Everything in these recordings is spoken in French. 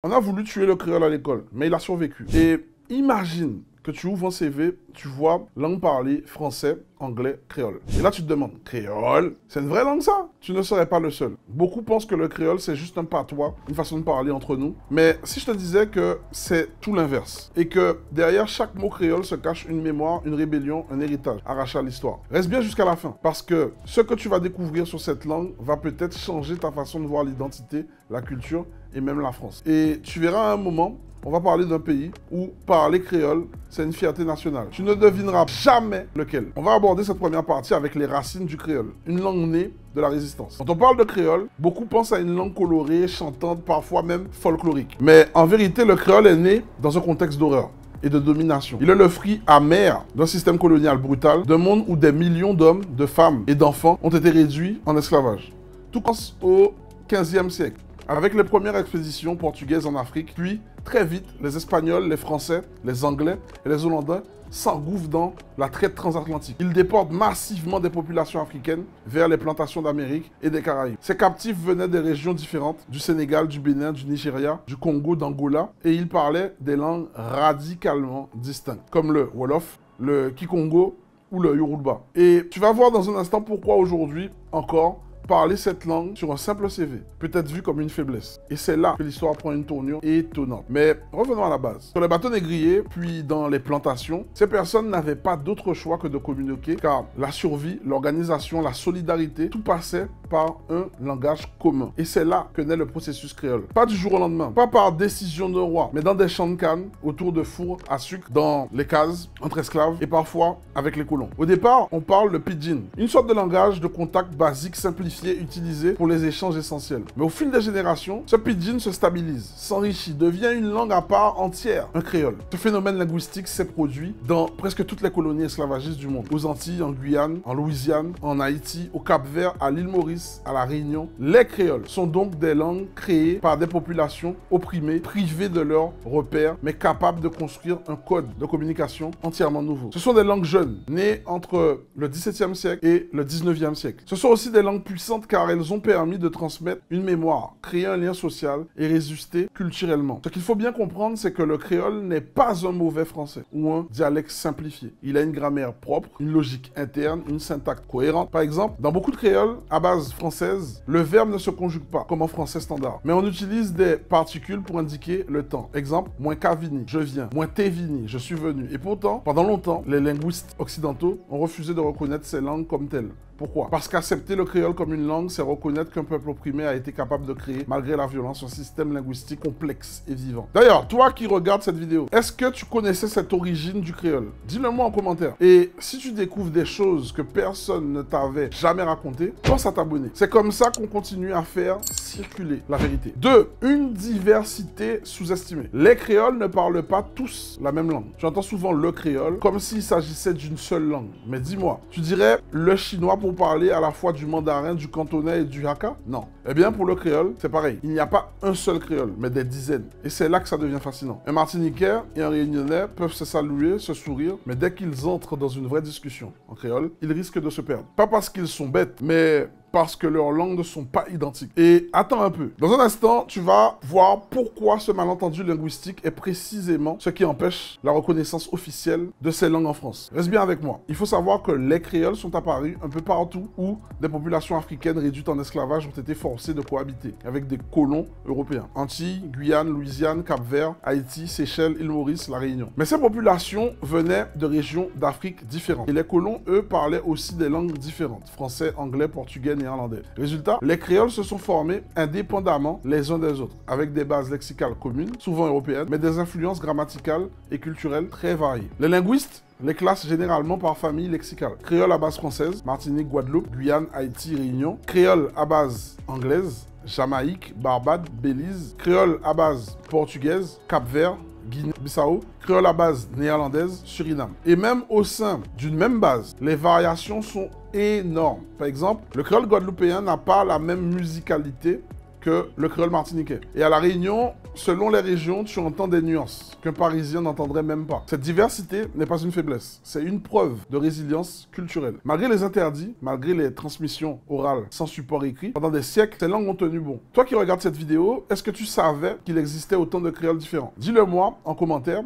On a voulu tuer le créole à l'école, mais il a survécu. Et imagine que tu ouvres un CV, tu vois langue parlée, français, anglais, créole. Et là, tu te demandes, créole, c'est une vraie langue ça? Tu ne serais pas le seul. Beaucoup pensent que le créole, c'est juste un patois, une façon de parler entre nous. Mais si je te disais que c'est tout l'inverse, et que derrière chaque mot créole se cache une mémoire, une rébellion, un héritage arraché à l'histoire. Reste bien jusqu'à la fin, parce que ce que tu vas découvrir sur cette langue va peut-être changer ta façon de voir l'identité, la culture et même la France. Et tu verras à un moment, on va parler d'un pays où parler créole, c'est une fierté nationale. Tu ne devineras jamais lequel. On va aborder cette première partie avec les racines du créole, une langue née de la résistance. Quand on parle de créole, beaucoup pensent à une langue colorée, chantante, parfois même folklorique. Mais en vérité, le créole est né dans un contexte d'horreur et de domination. Il est le fruit amer d'un système colonial brutal, d'un monde où des millions d'hommes, de femmes et d'enfants ont été réduits en esclavage. Tout commence au XVe siècle, avec les premières expéditions portugaises en Afrique, puis très vite, les Espagnols, les Français, les Anglais et les Hollandais s'engouffrent dans la traite transatlantique. Ils déportent massivement des populations africaines vers les plantations d'Amérique et des Caraïbes. Ces captifs venaient des régions différentes, du Sénégal, du Bénin, du Nigeria, du Congo, d'Angola, et ils parlaient des langues radicalement distinctes, comme le Wolof, le Kikongo ou le Yoruba. Et tu vas voir dans un instant pourquoi aujourd'hui encore, parler cette langue sur un simple CV peut être vu comme une faiblesse. Et c'est là que l'histoire prend une tournure étonnante. Mais revenons à la base. Sur les bateaux négriers, puis dans les plantations, ces personnes n'avaient pas d'autre choix que de communiquer, car la survie, l'organisation, la solidarité, tout passait par un langage commun. Et c'est là que naît le processus créole. Pas du jour au lendemain, pas par décision de roi, mais dans des champs de canne, autour de fours à sucre, dans les cases, entre esclaves, et parfois avec les colons. Au départ, on parle de pidgin, une sorte de langage de contact basique simplifié utilisé pour les échanges essentiels. Mais au fil des générations, ce pidgin se stabilise, s'enrichit, devient une langue à part entière, un créole. Ce phénomène linguistique s'est produit dans presque toutes les colonies esclavagistes du monde. Aux Antilles, en Guyane, en Louisiane, en Haïti, au Cap-Vert, à l'île Maurice, à la Réunion. Les créoles sont donc des langues créées par des populations opprimées, privées de leurs repères, mais capables de construire un code de communication entièrement nouveau. Ce sont des langues jeunes, nées entre le XVIIe siècle et le XIXe siècle. Ce sont aussi des langues puissantes car elles ont permis de transmettre une mémoire, créer un lien social et résister culturellement. Ce qu'il faut bien comprendre, c'est que le créole n'est pas un mauvais français ou un dialecte simplifié. Il a une grammaire propre, une logique interne, une syntaxe cohérente. Par exemple, dans beaucoup de créoles à base française, le verbe ne se conjugue pas comme en français standard, mais on utilise des particules pour indiquer le temps. Exemple, moins qu'à vini, je viens, moins t'es vini, je suis venu. Et pourtant, pendant longtemps, les linguistes occidentaux ont refusé de reconnaître ces langues comme telles. Pourquoi? Parce qu'accepter le créole comme une langue, c'est reconnaître qu'un peuple opprimé a été capable de créer, malgré la violence, un système linguistique complexe et vivant. D'ailleurs, toi qui regardes cette vidéo, est-ce que tu connaissais cette origine du créole? Dis-le moi en commentaire. Et si tu découvres des choses que personne ne t'avait jamais racontées, pense à t'abonner. C'est comme ça qu'on continue à faire circuler la vérité. 2. Une diversité sous-estimée. Les créoles ne parlent pas tous la même langue. Tu entends souvent le créole comme s'il s'agissait d'une seule langue. Mais dis-moi, tu dirais le chinois pour parler à la fois du mandarin, du cantonais et du hakka? Non. Eh bien, pour le créole, c'est pareil. Il n'y a pas un seul créole, mais des dizaines. Et c'est là que ça devient fascinant. Un martiniquais et un réunionnais peuvent se saluer, se sourire, mais dès qu'ils entrent dans une vraie discussion en créole, ils risquent de se perdre. Pas parce qu'ils sont bêtes, mais parce que leurs langues ne sont pas identiques. Et attends un peu. Dans un instant, tu vas voir pourquoi ce malentendu linguistique est précisément ce qui empêche la reconnaissance officielle de ces langues en France. Reste bien avec moi. Il faut savoir que les créoles sont apparus un peu partout où des populations africaines réduites en esclavage ont été forcées de cohabiter avec des colons européens. Antilles, Guyane, Louisiane, Cap-Vert, Haïti, Seychelles, île Maurice, La Réunion. Mais ces populations venaient de régions d'Afrique différentes. Et les colons, eux, parlaient aussi des langues différentes. Français, anglais, portugais, néerlandais. Résultat, les créoles se sont formés indépendamment les uns des autres, avec des bases lexicales communes, souvent européennes, mais des influences grammaticales et culturelles très variées. Les linguistes les classent généralement par famille lexicale. Créole à base française, Martinique, Guadeloupe, Guyane, Haïti, Réunion. Créole à base anglaise, Jamaïque, Barbade, Belize. Créole à base portugaise, Cap-Vert, Guinée-Bissau, créole à base néerlandaise, Suriname. Et même au sein d'une même base, les variations sont énormes. Par exemple, le créole guadeloupéen n'a pas la même musicalité que le créole martiniquais. Et à La Réunion, selon les régions, tu entends des nuances qu'un Parisien n'entendrait même pas. Cette diversité n'est pas une faiblesse, c'est une preuve de résilience culturelle. Malgré les interdits, malgré les transmissions orales sans support écrit, pendant des siècles, ces langues ont tenu bon. Toi qui regardes cette vidéo, est-ce que tu savais qu'il existait autant de créoles différents? Dis-le moi en commentaire,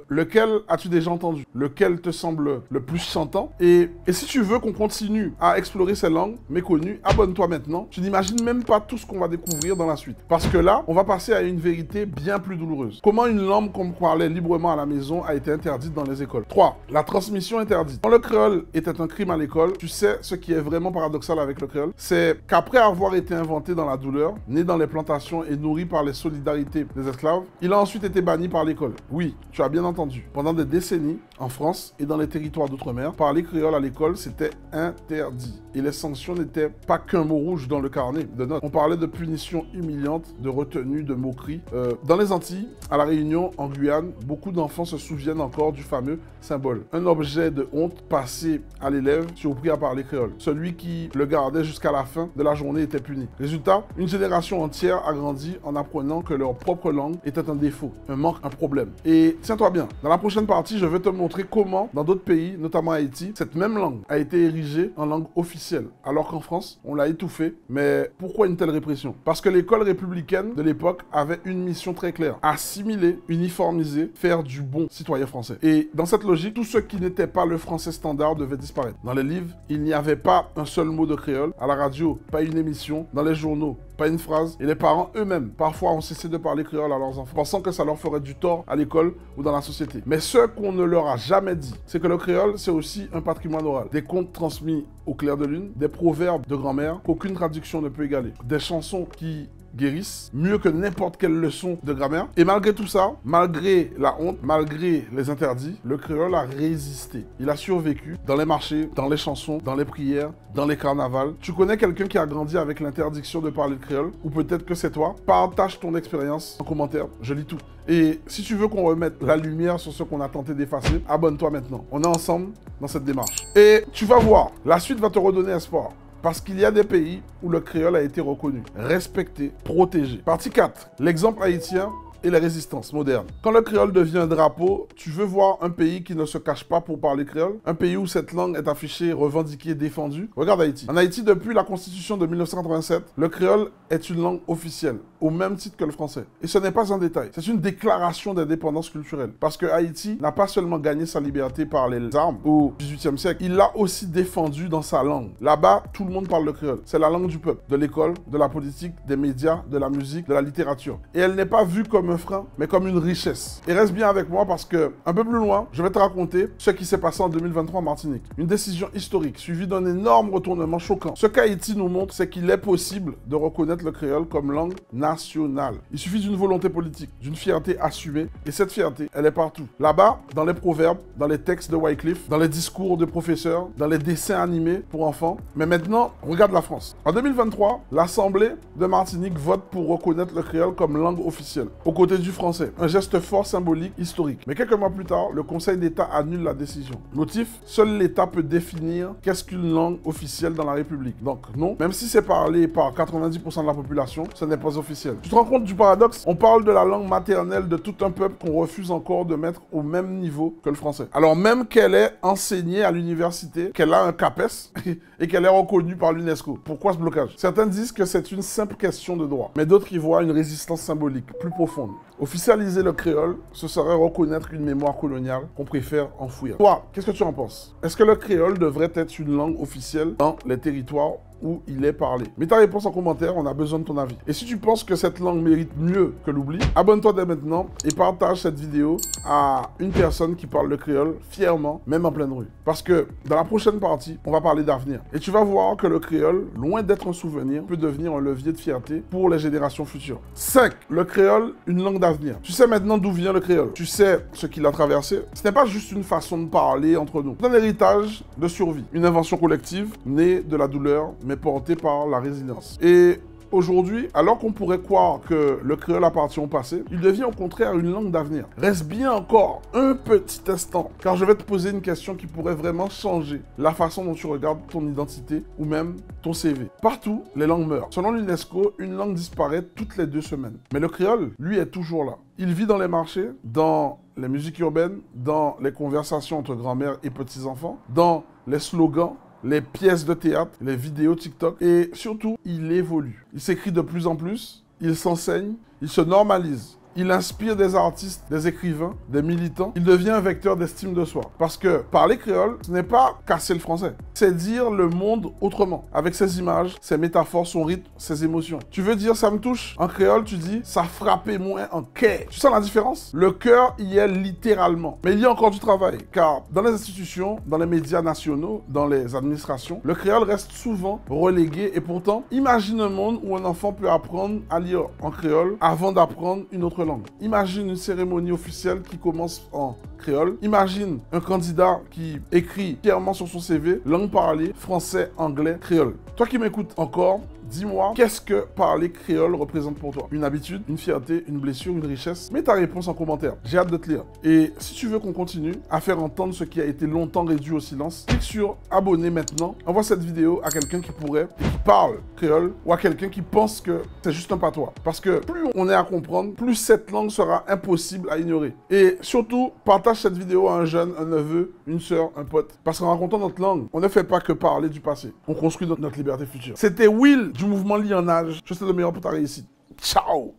lequel as-tu déjà entendu? Lequel te semble le plus chantant? Et si tu veux qu'on continue à explorer ces langues méconnues, abonne-toi maintenant. Tu n'imagines même pas tout ce qu'on va découvrir dans la suite. Parce que là, on va passer à une vérité bien plus douloureuse. Comment une langue qu'on parlait librement à la maison a été interdite dans les écoles. 3. La transmission interdite. Quand le créole était un crime à l'école, tu sais ce qui est vraiment paradoxal avec le créole, c'est qu'après avoir été inventé dans la douleur, né dans les plantations et nourri par les solidarités des esclaves, il a ensuite été banni par l'école. Oui, tu as bien entendu. Pendant des décennies, en France et dans les territoires d'outre-mer, parler créole à l'école, c'était interdit. Et les sanctions n'étaient pas qu'un mot rouge dans le carnet de notes. On parlait de punitions humiliantes, de retenues, de moqueries. Dans les Antilles, à La Réunion, en Guyane, beaucoup d'enfants se souviennent encore du fameux symbole. Un objet de honte passé à l'élève surpris à parler créole. Celui qui le gardait jusqu'à la fin de la journée était puni. Résultat, une génération entière a grandi en apprenant que leur propre langue était un défaut, un manque, un problème. Et tiens-toi bien, dans la prochaine partie, je vais te montrer comment, dans d'autres pays, notamment Haïti, cette même langue a été érigée en langue officielle. Alors qu'en France, on l'a étouffée. Mais pourquoi une telle répression? Parce que l'école républicaine de l'époque avait une mission très claire. Assimiler, uniformiser, faire du bon citoyen français. Et dans cette logique, tout ce qui n'était pas le français standard devait disparaître. Dans les livres, il n'y avait pas un seul mot de créole. À la radio, pas une émission. Dans les journaux, pas une phrase. Et les parents eux-mêmes, parfois, ont cessé de parler créole à leurs enfants, pensant que ça leur ferait du tort à l'école ou dans la société. Mais ce qu'on ne leur a jamais dit, c'est que le créole, c'est aussi un patrimoine oral. Des contes transmis au clair de lune, des proverbes de grand-mère qu'aucune traduction ne peut égaler. Des chansons qui guérissent mieux que n'importe quelle leçon de grammaire. Et malgré tout ça, malgré la honte, malgré les interdits, le créole a résisté. Il a survécu dans les marchés, dans les chansons, dans les prières, dans les carnavals. Tu connais quelqu'un qui a grandi avec l'interdiction de parler de créole? Ou peut-être que c'est toi? Partage ton expérience en commentaire, je lis tout. Et si tu veux qu'on remette la lumière sur ce qu'on a tenté d'effacer, abonne-toi maintenant. On est ensemble dans cette démarche. Et tu vas voir, la suite va te redonner espoir. Parce qu'il y a des pays où le créole a été reconnu, respecté, protégé. Partie 4. L'exemple haïtien et les résistances modernes. Quand le créole devient un drapeau, tu veux voir un pays qui ne se cache pas pour parler créole? Un pays où cette langue est affichée, revendiquée, défendue? Regarde Haïti. En Haïti, depuis la Constitution de 1987, le créole est une langue officielle, au même titre que le français. Et ce n'est pas un détail, c'est une déclaration d'indépendance culturelle. Parce que Haïti n'a pas seulement gagné sa liberté par les armes au XVIIIe siècle, il l'a aussi défendue dans sa langue. Là-bas, tout le monde parle le créole. C'est la langue du peuple, de l'école, de la politique, des médias, de la musique, de la littérature. Et elle n'est pas vue comme un frein, mais comme une richesse. Et reste bien avec moi parce que, un peu plus loin, je vais te raconter ce qui s'est passé en 2023 en Martinique. Une décision historique, suivie d'un énorme retournement choquant. Ce qu'Haïti nous montre, c'est qu'il est possible de reconnaître le créole comme langue nationale. Il suffit d'une volonté politique, d'une fierté assumée, et cette fierté, elle est partout. Là-bas, dans les proverbes, dans les textes de Wycliffe, dans les discours de professeurs, dans les dessins animés pour enfants. Mais maintenant, regarde la France. En 2023, l'Assemblée de Martinique vote pour reconnaître le créole comme langue officielle, aux côtés du français. Un geste fort, symbolique, historique. Mais quelques mois plus tard, le Conseil d'État annule la décision. Motif, seul l'État peut définir qu'est-ce qu'une langue officielle dans la République. Donc non, même si c'est parlé par 90% de la population, ce n'est pas officiel. Tu te rends compte du paradoxe? On parle de la langue maternelle de tout un peuple qu'on refuse encore de mettre au même niveau que le français. Alors même qu'elle est enseignée à l'université, qu'elle a un CAPES et qu'elle est reconnue par l'UNESCO. Pourquoi ce blocage? Certains disent que c'est une simple question de droit, mais d'autres y voient une résistance symbolique plus profonde. Officialiser le créole, ce serait reconnaître une mémoire coloniale qu'on préfère enfouir. Toi, qu'est-ce que tu en penses? Est-ce que le créole devrait être une langue officielle dans les territoires où il est parlé? Mets ta réponse en commentaire, on a besoin de ton avis. Et si tu penses que cette langue mérite mieux que l'oubli, abonne-toi dès maintenant et partage cette vidéo à une personne qui parle le créole fièrement, même en pleine rue. Parce que dans la prochaine partie, on va parler d'avenir. Et tu vas voir que le créole, loin d'être un souvenir, peut devenir un levier de fierté pour les générations futures. 5. Le créole, une langue d'avenir. Tu sais maintenant d'où vient le créole. Tu sais ce qu'il a traversé. Ce n'est pas juste une façon de parler entre nous. C'est un héritage de survie. Une invention collective née de la douleur, mais portée par la résilience. Et Aujourd'hui, alors qu'on pourrait croire que le créole appartient au passé, il devient au contraire une langue d'avenir. Reste bien encore un petit instant, car je vais te poser une question qui pourrait vraiment changer la façon dont tu regardes ton identité ou même ton CV. Partout, les langues meurent. Selon l'UNESCO, une langue disparaît toutes les 2 semaines. Mais le créole, lui, est toujours là. Il vit dans les marchés, dans les musiques urbaines, dans les conversations entre grand-mère et petits-enfants, dans les slogans, les pièces de théâtre, les vidéos TikTok et surtout, il évolue. Il s'écrit de plus en plus, il s'enseigne, il se normalise. Il inspire des artistes, des écrivains, des militants. Il devient un vecteur d'estime de soi. Parce que parler créole, ce n'est pas casser le français. C'est dire le monde autrement. Avec ses images, ses métaphores, son rythme, ses émotions. Tu veux dire ça me touche? En créole, tu dis ça frappait moins en cœur. Tu sens la différence? Le cœur y est littéralement. Mais il y a encore du travail. Car dans les institutions, dans les médias nationaux, dans les administrations, le créole reste souvent relégué. Et pourtant, imagine un monde où un enfant peut apprendre à lire en créole avant d'apprendre une autre langue. Imagine une cérémonie officielle qui commence en créole. Imagine un candidat qui écrit clairement sur son CV langue parlée, français, anglais, créole. Toi qui m'écoutes encore, dis-moi, qu'est-ce que parler créole représente pour toi? Une habitude, une fierté, une blessure, une richesse? Mets ta réponse en commentaire. J'ai hâte de te lire. Et si tu veux qu'on continue à faire entendre ce qui a été longtemps réduit au silence, clique sur abonner maintenant. Envoie cette vidéo à quelqu'un qui pourrait, qui parle créole, ou à quelqu'un qui pense que c'est juste un patois. Parce que plus on est à comprendre, plus cette langue sera impossible à ignorer. Et surtout, partage cette vidéo à un jeune, un neveu, une soeur, un pote. Parce qu'en racontant notre langue, on ne fait pas que parler du passé. On construit notre liberté future. C'était Will du mouvement Lion Âge. Je te souhaite le meilleur pour ta réussite. Ciao!